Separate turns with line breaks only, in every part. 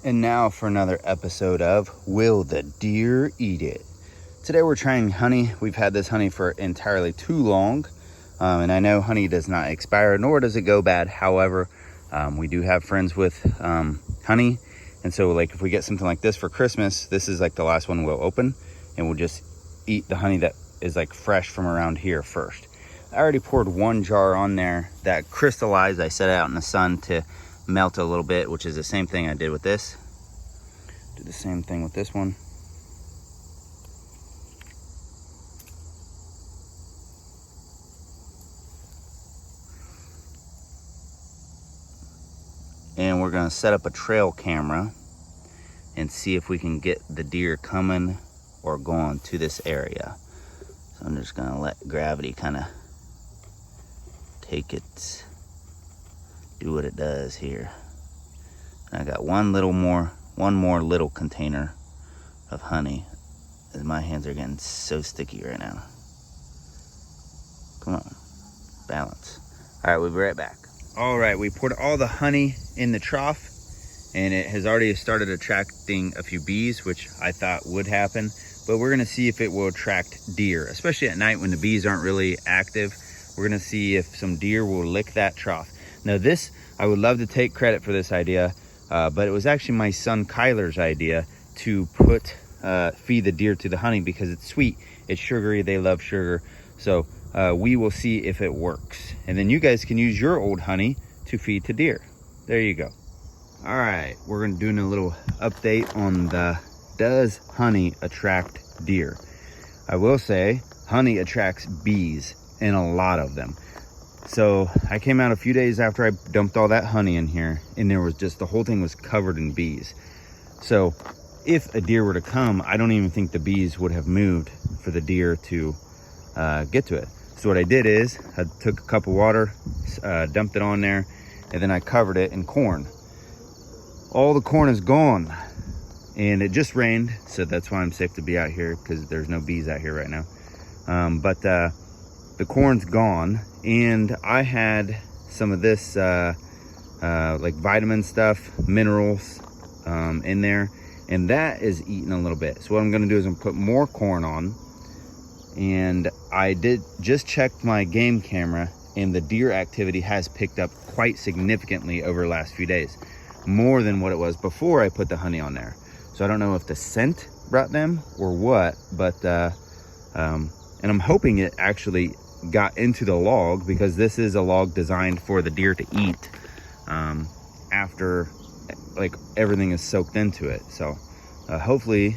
And now for another episode of Will the Deer Eat It? Today we're trying honey. We've had this honey for entirely too long. And I know honey does not expire, nor does it go bad. However, we do have friends with honey. And so like if we get something like this for Christmas, this is like the last one we'll open. And we'll just eat the honey that is like fresh from around here first. I already poured one jar on there that crystallized. I set it out in the sun to melt a little bit, which is the same thing I did with this. Do the same thing with this one. And we're gonna set up a trail camera and see if we can get the deer coming or going to this area. So I'm just gonna let gravity kind of take it, do what it does here. I got one more little container of honey, as my hands are getting so sticky right now. Come on, balance. All right, we'll be right back. All right, we poured all the honey in the trough, and it has already started attracting a few bees, which I thought would happen, but we're gonna see if it will attract deer, especially at night when the bees aren't really active. We're gonna see if some deer will lick that trough. Now this, I would love to take credit for this idea, but it was actually my son Kyler's idea to feed the deer to the honey because it's sweet, it's sugary, they love sugar. So we will see if it works. And then you guys can use your old honey to feed to deer. There you go. All right, we're gonna do a little update on does honey attract deer? I will say honey attracts bees, and a lot of them. So I came out a few days after I dumped all that honey in here, and there was just, the whole thing was covered in bees. So if a deer were to come, I don't even think the bees would have moved for the deer to get to it. So what I did is I took a cup of water, dumped it on there, and then I covered it in corn. All the corn is gone, and it just rained, so that's why I'm safe to be out here, because there's no bees out here right now. But the corn's gone, and I had some of this like vitamin stuff, minerals in there, and that is eating a little bit. So what I'm gonna do is I'm put more corn on, and I did just check my game camera, and the deer activity has picked up quite significantly over the last few days, more than what it was before I put the honey on there. So I don't know if the scent brought them or what, but and I'm hoping it actually got into the log, because this is a log designed for the deer to eat after like everything is soaked into it. So hopefully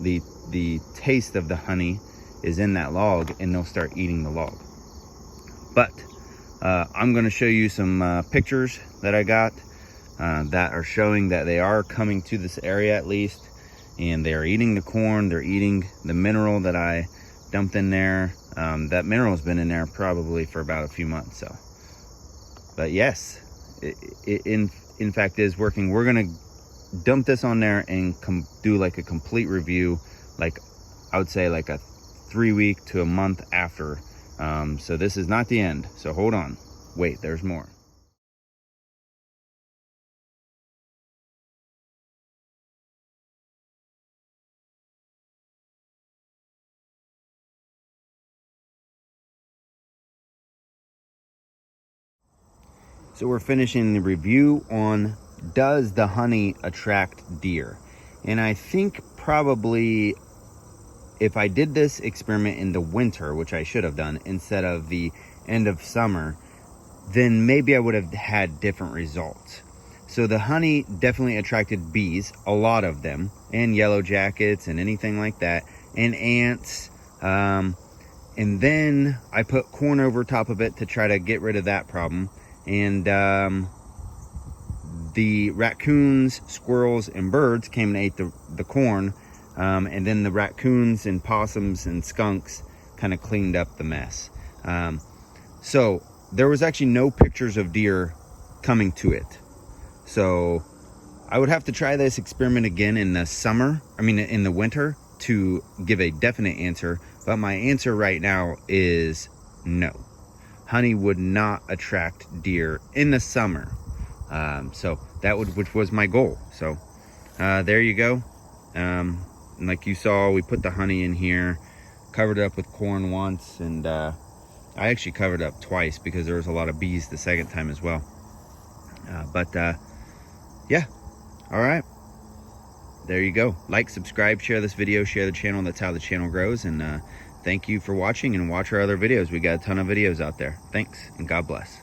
the taste of the honey is in that log, and they'll start eating the log. But I'm going to show you some pictures that I got that are showing that they are coming to this area at least, and they are eating the corn, they're eating the mineral that I dumped in there. That mineral has been in there probably for about a few months. So, but yes, it in fact is working. We're gonna dump this on there and do like a complete review, like I would say like a 3-week to a month after. So this is not the end, so hold on, wait, there's more. So we're finishing the review on does the honey attract deer? And I think probably if I did this experiment in the winter, which I should have done instead of the end of summer, then maybe I would have had different results. So the honey definitely attracted bees, a lot of them, and yellow jackets and anything like that, and ants. And then I put corn over top of it to try to get rid of that problem. And the raccoons, squirrels, and birds came and ate the corn. And then the raccoons and possums and skunks kind of cleaned up the mess. So there was actually no pictures of deer coming to it. So I would have to try this experiment again in the winter to give a definite answer. But my answer right now is no. Honey would not attract deer in the summer. So which was my goal. So there you go. Like you saw, we put the honey in here, covered it up with corn once, and I actually covered it up twice because there was a lot of bees the second time as well. Yeah, all right. There you go. Like, subscribe, share this video, share the channel. That's how the channel grows. And thank you for watching, and watch our other videos. We got a ton of videos out there. Thanks, and God bless.